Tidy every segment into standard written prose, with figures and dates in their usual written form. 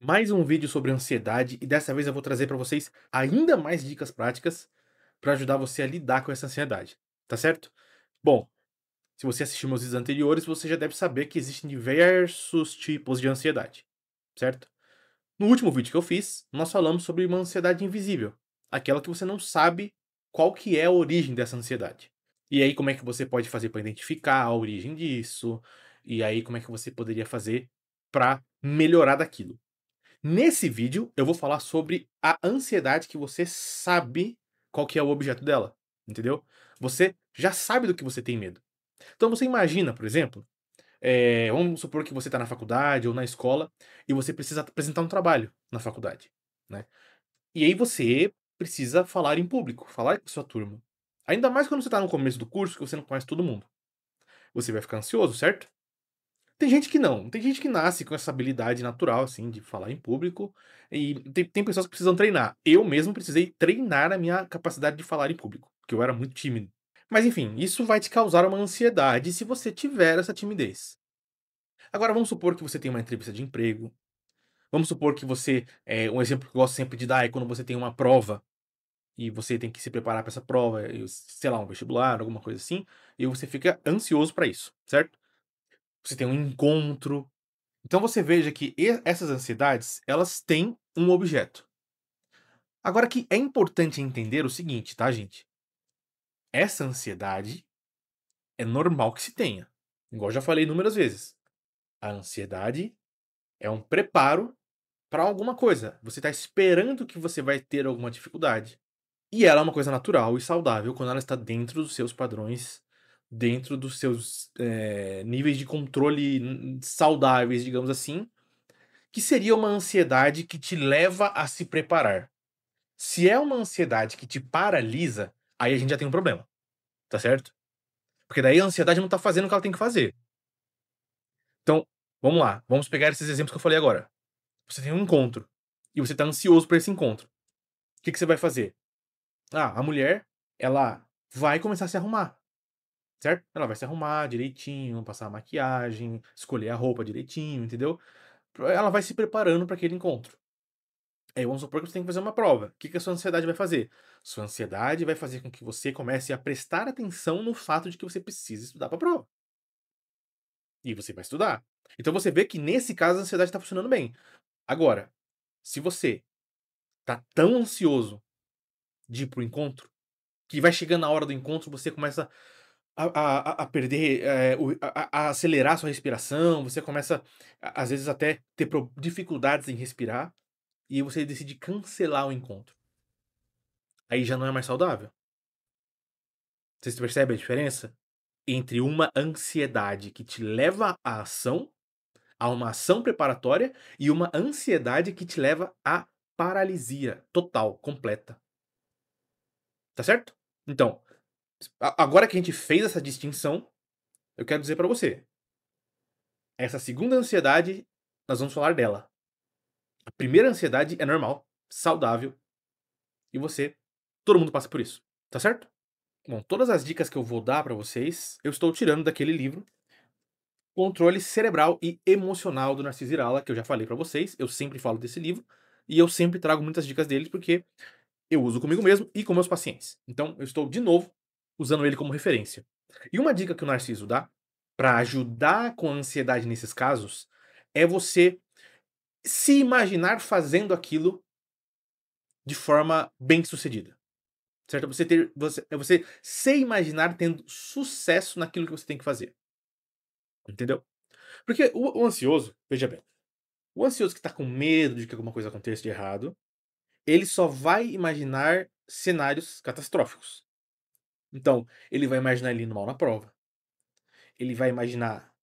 Mais um vídeo sobre ansiedade e dessa vez eu vou trazer para vocês ainda mais dicas práticas para ajudar você a lidar com essa ansiedade, tá certo? Bom, se você assistiu meus vídeos anteriores, você já deve saber que existem diversos tipos de ansiedade, certo? No último vídeo que eu fiz, nós falamos sobre uma ansiedade invisível, aquela que você não sabe qual que é a origem dessa ansiedade. E aí como é que você pode fazer para identificar a origem disso? E aí como é que você poderia fazer para melhorar daquilo? Nesse vídeo, eu vou falar sobre a ansiedade que você sabe qual que é o objeto dela, entendeu? Você já sabe do que você tem medo. Então você imagina, por exemplo, vamos supor que você está na faculdade ou na escola e você precisa apresentar um trabalho na faculdade, né? E aí você precisa falar em público, falar com a sua turma. Ainda mais quando você está no começo do curso, que você não conhece todo mundo. Você vai ficar ansioso, certo? Tem gente que não, tem gente que nasce com essa habilidade natural, assim, de falar em público, e tem pessoas que precisam treinar. Eu mesmo precisei treinar a minha capacidade de falar em público, porque eu era muito tímido. Mas enfim, isso vai te causar uma ansiedade se você tiver essa timidez. Agora vamos supor que você tem uma entrevista de emprego, vamos supor que você, um exemplo que eu gosto sempre de dar é quando você tem uma prova, e você tem que se preparar para essa prova, sei lá, um vestibular, alguma coisa assim, e você fica ansioso para isso, certo? Você tem um encontro. Então você veja que essas ansiedades, elas têm um objeto. Agora que é importante entender o seguinte, tá, gente? Essa ansiedade é normal que se tenha. Igual eu já falei inúmeras vezes. A ansiedade é um preparo para alguma coisa. Você está esperando que você vai ter alguma dificuldade. E ela é uma coisa natural e saudável quando ela está dentro dos seus padrões, dentro dos seus níveis de controle saudáveis, digamos assim, que seria uma ansiedade que te leva a se preparar. Se é uma ansiedade que te paralisa, aí a gente já tem um problema, tá certo? Porque daí a ansiedade não tá fazendo o que ela tem que fazer. Então, vamos lá, vamos pegar esses exemplos que eu falei agora. Você tem um encontro e você tá ansioso para esse encontro. O que que você vai fazer? Ah, a mulher, ela vai começar a se arrumar, certo? Ela vai se arrumar direitinho, passar a maquiagem, escolher a roupa direitinho, entendeu? Ela vai se preparando para aquele encontro. Aí vamos supor que você tem que fazer uma prova. O que que a sua ansiedade vai fazer? Sua ansiedade vai fazer com que você comece a prestar atenção no fato de que você precisa estudar para a prova. E você vai estudar. Então você vê que nesse caso a ansiedade está funcionando bem. Agora, se você tá tão ansioso de ir para o encontro, que vai chegando a hora do encontro, você começa a perder, a acelerar a sua respiração, você começa, às vezes, até ter dificuldades em respirar, e você decide cancelar o encontro. Aí já não é mais saudável. Vocês percebem a diferença? Entre uma ansiedade que te leva à ação, a uma ação preparatória, e uma ansiedade que te leva à paralisia total, completa. Tá certo? Então, agora que a gente fez essa distinção, eu quero dizer pra você, essa segunda ansiedade, nós vamos falar dela. A primeira ansiedade é normal, saudável, e todo mundo passa por isso, tá certo? Bom, todas as dicas que eu vou dar pra vocês, eu estou tirando daquele livro Controle Cerebral e Emocional do Narciso Irala, que eu já falei pra vocês, eu sempre falo desse livro, e eu sempre trago muitas dicas dele, porque eu uso comigo mesmo e com meus pacientes. Então, eu estou de novo usando ele como referência. E uma dica que o Narciso dá pra ajudar com a ansiedade nesses casos é você se imaginar fazendo aquilo de forma bem-sucedida, certo? Você se imaginar tendo sucesso naquilo que você tem que fazer, entendeu? Porque o ansioso, veja bem, o ansioso que tá com medo de que alguma coisa aconteça de errado, ele só vai imaginar cenários catastróficos. Então, ele vai imaginar ele indo mal na prova, ele vai imaginar,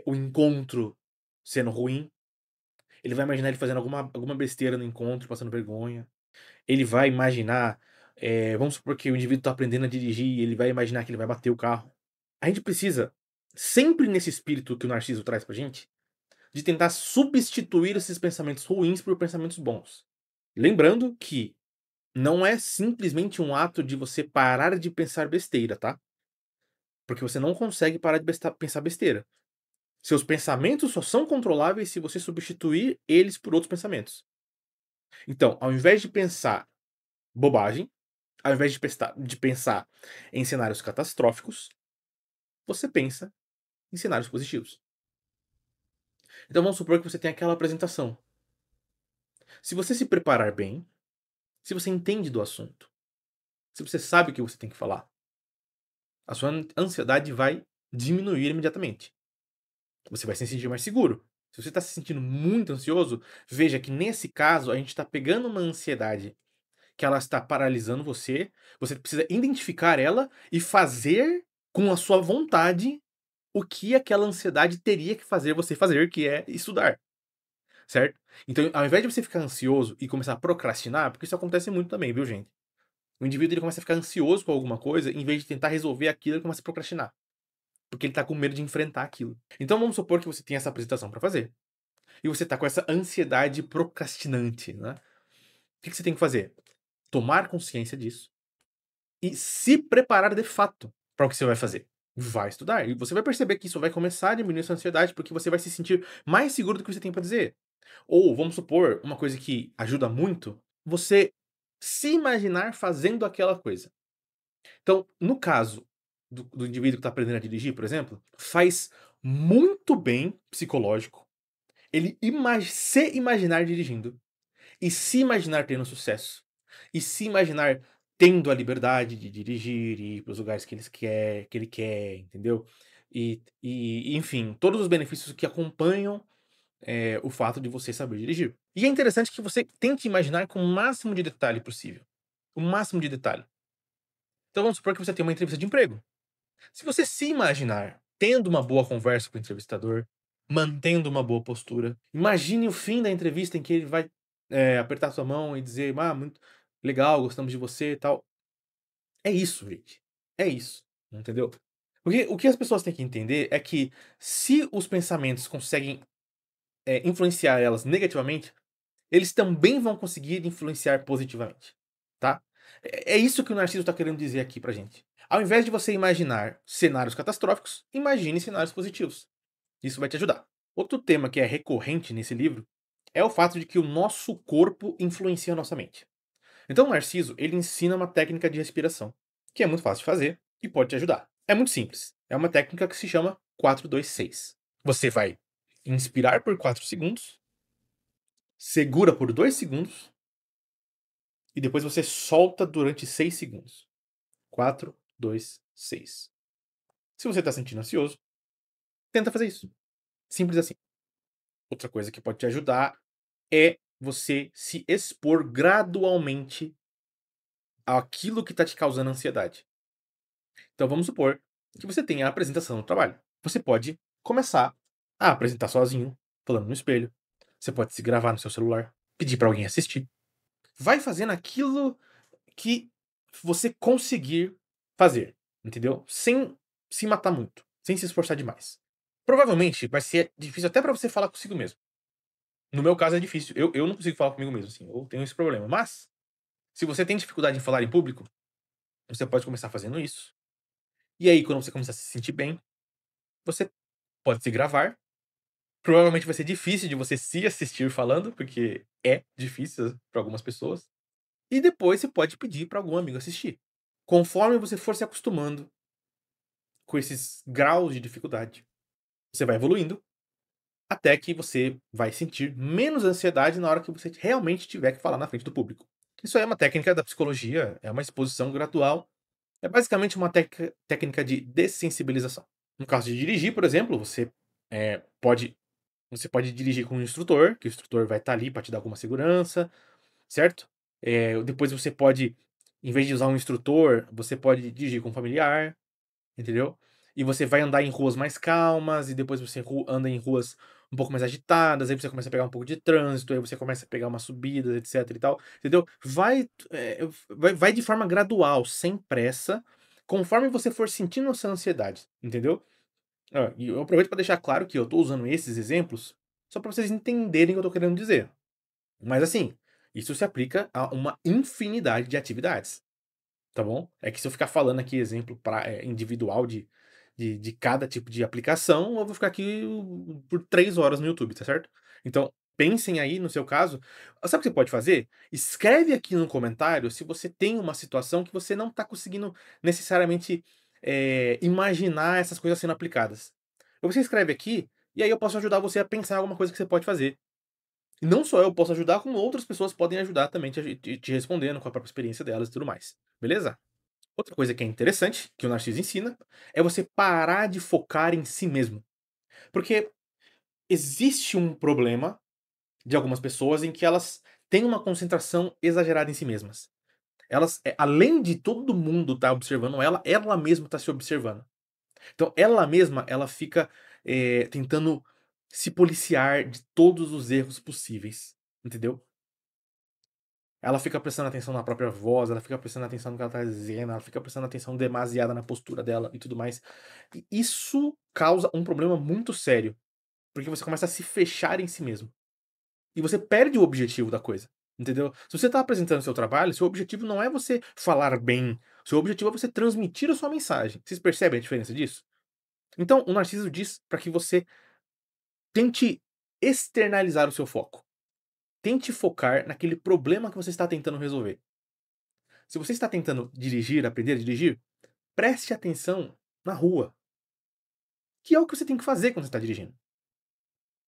o encontro sendo ruim, ele vai imaginar ele fazendo alguma besteira no encontro, passando vergonha, ele vai imaginar, vamos supor que o indivíduo tá aprendendo a dirigir, ele vai imaginar que ele vai bater o carro. A gente precisa, sempre nesse espírito que o Narciso traz pra gente, de tentar substituir esses pensamentos ruins por pensamentos bons. Lembrando que não é simplesmente um ato de você parar de pensar besteira, tá? Porque você não consegue parar de pensar besteira. Seus pensamentos só são controláveis se você substituir eles por outros pensamentos. Então, ao invés de pensar bobagem, ao invés de pensar em cenários catastróficos, você pensa em cenários positivos. Então vamos supor que você tem aquela apresentação. Se você se preparar bem, se você entende do assunto, se você sabe o que você tem que falar, a sua ansiedade vai diminuir imediatamente. Você vai se sentir mais seguro. Se você está se sentindo muito ansioso, veja que nesse caso a gente está pegando uma ansiedade que ela está paralisando você. Você precisa identificar ela e fazer com a sua vontade o que aquela ansiedade teria que fazer você fazer, que é estudar, certo? Então, ao invés de você ficar ansioso e começar a procrastinar, porque isso acontece muito também, viu, gente? O indivíduo ele começa a ficar ansioso com alguma coisa, em vez de tentar resolver aquilo, ele começa a procrastinar, porque ele tá com medo de enfrentar aquilo. Então vamos supor que você tem essa apresentação para fazer, e você tá com essa ansiedade procrastinante, né? O que você tem que fazer? Tomar consciência disso e se preparar de fato para o que você vai fazer. Vai estudar. E você vai perceber que isso vai começar a diminuir sua ansiedade, porque você vai se sentir mais seguro do que você tem para dizer. Ou, vamos supor, uma coisa que ajuda muito, você se imaginar fazendo aquela coisa. Então, no caso do indivíduo que está aprendendo a dirigir, por exemplo, faz muito bem psicológico ele se imaginar dirigindo. E se imaginar tendo sucesso. E se imaginar tendo a liberdade de dirigir e ir para os lugares que ele quer, entendeu? Enfim, todos os benefícios que acompanham, o fato de você saber dirigir. E é interessante que você tente imaginar com o máximo de detalhe possível. O máximo de detalhe. Então vamos supor que você tem uma entrevista de emprego. Se você se imaginar tendo uma boa conversa com o entrevistador, mantendo uma boa postura, imagine o fim da entrevista em que ele vai, apertar sua mão e dizer: "Ah, muito legal, gostamos de você e tal". É isso, gente. É isso, entendeu? Porque o que as pessoas têm que entender é que se os pensamentos conseguem, influenciar elas negativamente, eles também vão conseguir influenciar positivamente, tá? É isso que o Narciso está querendo dizer aqui pra gente. Ao invés de você imaginar cenários catastróficos, imagine cenários positivos. Isso vai te ajudar. Outro tema que é recorrente nesse livro é o fato de que o nosso corpo influencia a nossa mente. Então o Narciso, ele ensina uma técnica de respiração, que é muito fácil de fazer e pode te ajudar. É muito simples. É uma técnica que se chama 4-2-6. Você vai inspirar por 4 segundos, segura por 2 segundos e depois você solta durante 6 segundos. 4-2-6. Se você está sentindo ansioso, tenta fazer isso. Simples assim. Outra coisa que pode te ajudar é você se expor gradualmente àquilo que está te causando ansiedade. Então vamos supor que você tenha a apresentação no trabalho. Você pode começar a apresentar sozinho, falando no espelho. Você pode se gravar no seu celular, pedir para alguém assistir. Vai fazendo aquilo que você conseguir fazer, entendeu? Sem se matar muito, sem se esforçar demais. Provavelmente vai ser difícil até para você falar consigo mesmo. No meu caso é difícil. Eu não consigo falar comigo mesmo, assim. Eu tenho esse problema. Mas, se você tem dificuldade em falar em público, você pode começar fazendo isso. E aí, quando você começar a se sentir bem, você pode se gravar. Provavelmente vai ser difícil de você se assistir falando, porque é difícil para algumas pessoas. E depois você pode pedir para algum amigo assistir. Conforme você for se acostumando com esses graus de dificuldade, você vai evoluindo até que você vai sentir menos ansiedade na hora que você realmente tiver que falar na frente do público. Isso aí é uma técnica da psicologia, é uma exposição gradual, é basicamente uma técnica de dessensibilização. No caso de dirigir, por exemplo, eh, pode você pode dirigir com um instrutor, que o instrutor vai estar ali para te dar alguma segurança, certo? Depois você pode, em vez de usar um instrutor, você pode dirigir com um familiar, entendeu? E você vai andar em ruas mais calmas, e depois você anda em ruas um pouco mais agitadas, aí você começa a pegar um pouco de trânsito, aí você começa a pegar umas subidas, etc e tal, entendeu? Vai de forma gradual, sem pressa, conforme você for sentindo essa ansiedade, entendeu? E eu aproveito para deixar claro que eu tô usando esses exemplos só para vocês entenderem o que eu tô querendo dizer. Mas assim, isso se aplica a uma infinidade de atividades, tá bom? É que se eu ficar falando aqui exemplo individual de cada tipo de aplicação, ou eu vou ficar aqui por 3 horas no YouTube, tá certo? Então, pensem aí no seu caso. Sabe o que você pode fazer? Escreve aqui no comentário se você tem uma situação que você não tá conseguindo necessariamente, imaginar essas coisas sendo aplicadas. Então você escreve aqui, e aí eu posso ajudar você a pensar em alguma coisa que você pode fazer. E não só eu posso ajudar, como outras pessoas podem ajudar também te respondendo com a própria experiência delas e tudo mais, beleza? Outra coisa que é interessante, que o Narciso ensina, é você parar de focar em si mesmo. Porque existe um problema de algumas pessoas em que elas têm uma concentração exagerada em si mesmas. Elas, além de todo mundo estar observando ela, ela mesma está se observando. Então ela mesma, ela fica, tentando se policiar de todos os erros possíveis, entendeu? Ela fica prestando atenção na própria voz, ela fica prestando atenção no que ela tá dizendo, ela fica prestando atenção demasiada na postura dela e tudo mais. E isso causa um problema muito sério, porque você começa a se fechar em si mesmo. E você perde o objetivo da coisa, entendeu? Se você tá apresentando seu trabalho, seu objetivo não é você falar bem, seu objetivo é você transmitir a sua mensagem. Vocês percebem a diferença disso? Então, o Narciso diz para que você tente externalizar o seu foco. Tente focar naquele problema que você está tentando resolver. Se você está tentando dirigir, aprender a dirigir, preste atenção na rua, que é o que você tem que fazer quando você está dirigindo.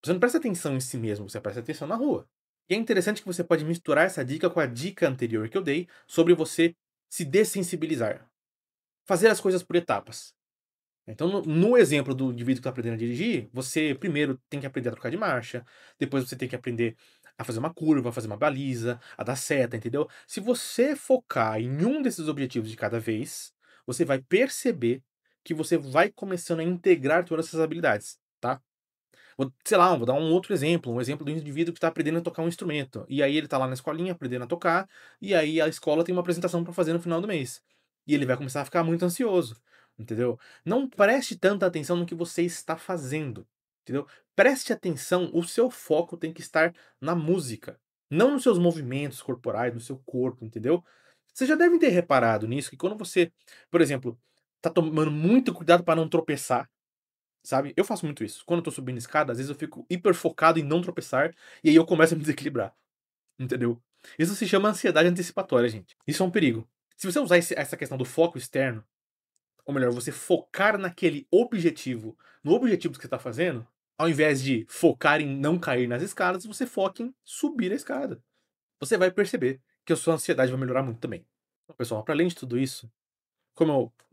Você não presta atenção em si mesmo, você presta atenção na rua. E é interessante que você pode misturar essa dica com a dica anterior que eu dei sobre você se dessensibilizar. Fazer as coisas por etapas. Então, no exemplo do indivíduo que está aprendendo a dirigir, você primeiro tem que aprender a trocar de marcha, depois você tem que aprender a fazer uma curva, a fazer uma baliza, a dar seta, entendeu? Se você focar em um desses objetivos de cada vez, você vai perceber que você vai começando a integrar todas essas habilidades, tá? Sei lá, vou dar um outro exemplo, um exemplo do indivíduo que está aprendendo a tocar um instrumento. E aí ele está lá na escolinha aprendendo a tocar, e aí a escola tem uma apresentação para fazer no final do mês. E ele vai começar a ficar muito ansioso, entendeu? Não preste tanta atenção no que você está fazendo, entendeu? Preste atenção, o seu foco tem que estar na música, não nos seus movimentos corporais, no seu corpo, entendeu? Vocês já devem ter reparado nisso, que quando você, por exemplo, tá tomando muito cuidado para não tropeçar, sabe? Eu faço muito isso. Quando eu tô subindo escada, às vezes eu fico hiper focado em não tropeçar, e aí eu começo a me desequilibrar, entendeu? Isso se chama ansiedade antecipatória, gente. Isso é um perigo. Se você usar essa questão do foco externo, ou melhor, você focar naquele objetivo, no objetivo que você tá fazendo, ao invés de focar em não cair nas escadas, você foca em subir a escada. Você vai perceber que a sua ansiedade vai melhorar muito também. Então, pessoal, para além de tudo isso,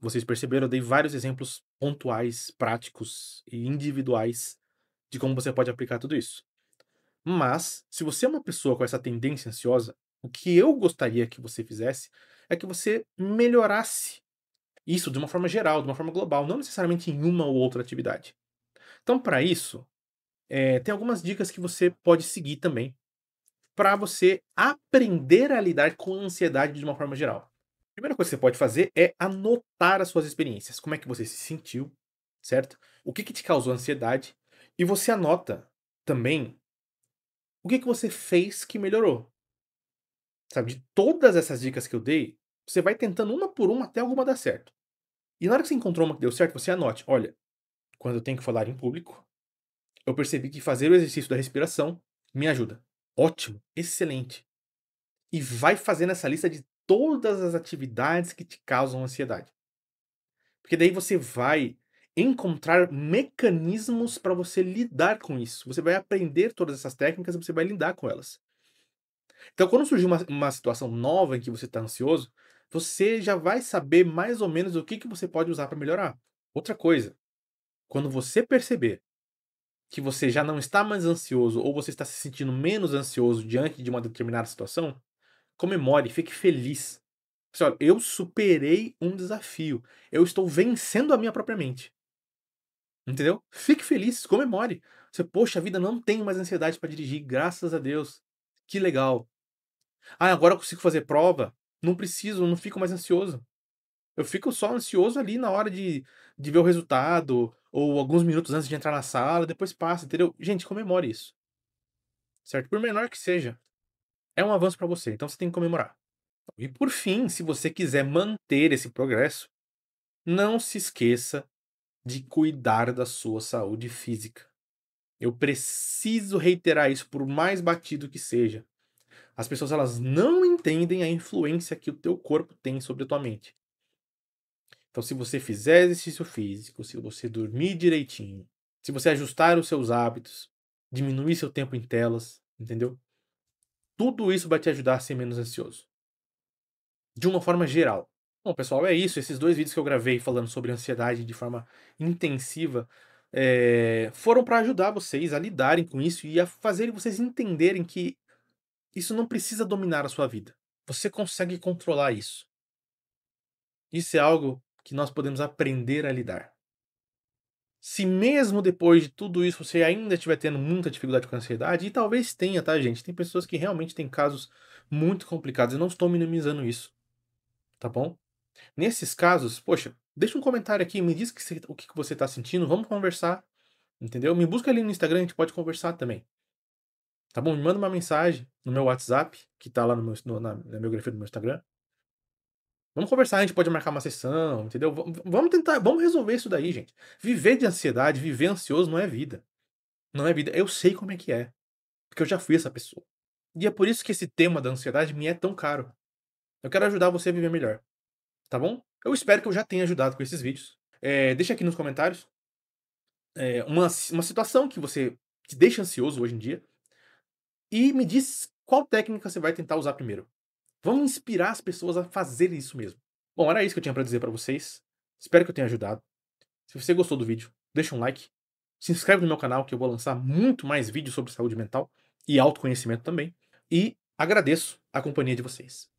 vocês perceberam, eu dei vários exemplos pontuais, práticos e individuais de como você pode aplicar tudo isso. Mas, se você é uma pessoa com essa tendência ansiosa, o que eu gostaria que você fizesse é que você melhorasse isso de uma forma geral, de uma forma global, não necessariamente em uma ou outra atividade. Então, para isso, tem algumas dicas que você pode seguir também, para você aprender a lidar com a ansiedade de uma forma geral. A primeira coisa que você pode fazer é anotar as suas experiências. Como é que você se sentiu, certo? O que te causou ansiedade? E você anota também o que você fez que melhorou. Sabe, de todas essas dicas que eu dei, você vai tentando uma por uma até alguma dar certo. E na hora que você encontrou uma que deu certo, você anote: olha, quando eu tenho que falar em público, eu percebi que fazer o exercício da respiração me ajuda. Ótimo, excelente. E vai fazendo essa lista de todas as atividades que te causam ansiedade. Porque daí você vai encontrar mecanismos para você lidar com isso. Você vai aprender todas essas técnicas e você vai lidar com elas. Então, quando surgir uma situação nova em que você está ansioso, você já vai saber mais ou menos o que você pode usar para melhorar. Outra coisa, quando você perceber que você já não está mais ansioso ou você está se sentindo menos ansioso diante de uma determinada situação, comemore, fique feliz. Assim, olha, eu superei um desafio. Eu estou vencendo a minha própria mente. Entendeu? Fique feliz, comemore. Você, poxa vida, não tenho mais ansiedade para dirigir, graças a Deus. Que legal. Ah, agora eu consigo fazer prova? Não preciso, não fico mais ansioso. Eu fico só ansioso ali na hora de ver o resultado, ou alguns minutos antes de entrar na sala, depois passa, entendeu? Gente, comemore isso, certo? Por menor que seja, é um avanço para você, então você tem que comemorar. E por fim, se você quiser manter esse progresso, não se esqueça de cuidar da sua saúde física. Eu preciso reiterar isso, por mais batido que seja. As pessoas elas não entendem a influência que o teu corpo tem sobre a tua mente. Então, se você fizer exercício físico, se você dormir direitinho, se você ajustar os seus hábitos, diminuir seu tempo em telas, entendeu? Tudo isso vai te ajudar a ser menos ansioso. De uma forma geral. Bom, pessoal, é isso. Esses 2 vídeos que eu gravei falando sobre ansiedade de forma intensiva, foram para ajudar vocês a lidarem com isso e a fazerem vocês entenderem que isso não precisa dominar a sua vida. Você consegue controlar isso. Isso é algo que nós podemos aprender a lidar. Se mesmo depois de tudo isso você ainda estiver tendo muita dificuldade com a ansiedade, e talvez tenha, tá, gente? Tem pessoas que realmente têm casos muito complicados, eu não estou minimizando isso, tá bom? Nesses casos, poxa, deixa um comentário aqui, me diz o que você tá sentindo, vamos conversar, entendeu? Me busca ali no Instagram, a gente pode conversar também, tá bom? Me manda uma mensagem no meu WhatsApp, que tá lá no meu, na biografia do meu Instagram. Vamos conversar, a gente pode marcar uma sessão, entendeu? Vamos tentar, vamos resolver isso daí, gente. Viver de ansiedade, viver ansioso não é vida. Não é vida. Eu sei como é que é, porque eu já fui essa pessoa. E é por isso que esse tema da ansiedade me é tão caro. Eu quero ajudar você a viver melhor, tá bom? Eu espero que eu já tenha ajudado com esses vídeos. Deixa aqui nos comentários uma situação que você te deixa ansioso hoje em dia e me diz qual técnica você vai tentar usar primeiro. Vamos inspirar as pessoas a fazerem isso mesmo. Bom, era isso que eu tinha pra dizer pra vocês. Espero que eu tenha ajudado. Se você gostou do vídeo, deixa um like. Se inscreve no meu canal que eu vou lançar muito mais vídeos sobre saúde mental e autoconhecimento também. E agradeço a companhia de vocês.